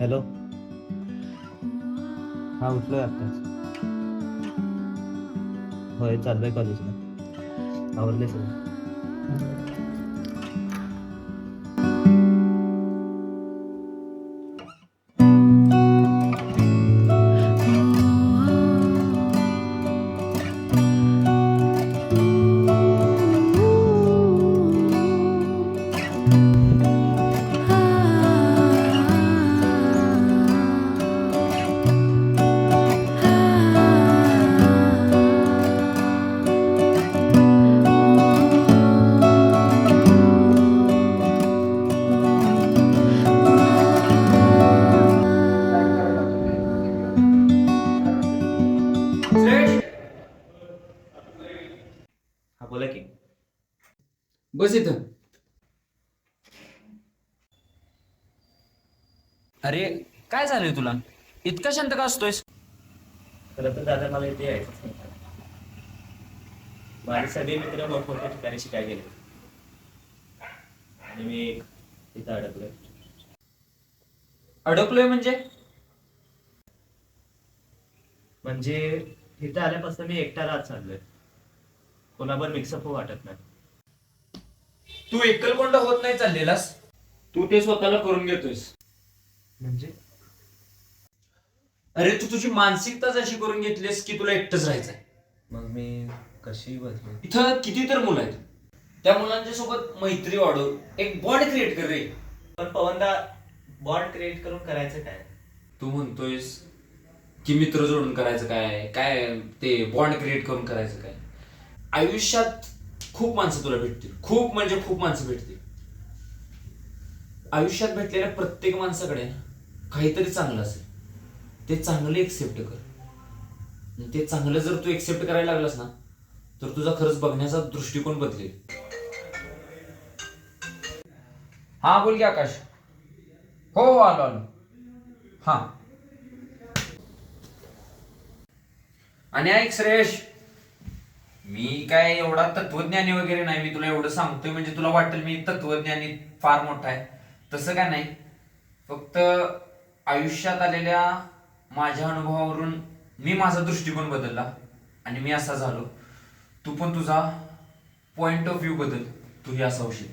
Hello. हा उठलोय आत्ताच. होय चाललोय कॉलेजला. आवरले सगळं. हा बोला की. बस इथं. अरे काय झालंय तुला? इतका शांत का असतोयस? खरं तर दादा मला इथे यायचंच नाही. माझे सगळे मित्र मोठमोठ्या ठिकाणी शिकायला गेले आणि मी इथं अडकलोय. अडकलोय म्हणजे? म्हणजे इथं आल्यापासून मी एकटा राहत चाललोय. कोणावर मिक्सअप हो वाटत नाही. तू एकलकोंडा होत नाही चाललेलास, तू ते स्वतःला करून घेतोयस. म्हणजे अरे तू तुझी मानसिकताच अशी करून घेतलीस की तुला एकटंच राहायचंय. मग मी कशी बदलू? इथं किती तर मुलं आहेत, त्या मुलांच्या सोबत मैत्री वाढव, एक बॉन्ड क्रिएट कर रे. पण पवनदा, बॉन्ड क्रिएट करून करायचं काय? तू म्हणतोयस की मित्र जोडून करायचं काय, काय ते बॉन्ड क्रिएट करून करायचं काय? आयुष्यात खूप माणसं तुला भेटतील, खूप म्हणजे खूप माणसं भेटतील. आयुष्यात भेटलेल्या प्रत्येक माणसाकडे काहीतरी चांगलं असेल, ते चांगलं एक्सेप्ट कर. ते चांगलं जर तू एक्सेप्ट करायला लागलास ना, तर तुझा खरंच बघण्याचा दृष्टिकोन बदलेल. हा बोल की आकाश. हो हो आलो आलो. हा. आणि ऐक श्रेयश, मी काय एवढा तत्वज्ञानी वगैरे नाही. मी तुला एवढं सांगतोय म्हणजे तुला वाटेल मी तत्वज्ञानी फार मोठा आहे, तसं काय नाही. फक्त आयुष्यात आलेल्या माझ्या अनुभवावरून मी माझा दृष्टिकोन बदलला आणि मी असा झालो. तू पण तुझा पॉइंट ऑफ व्ह्यू बदल, तूही असा होशील.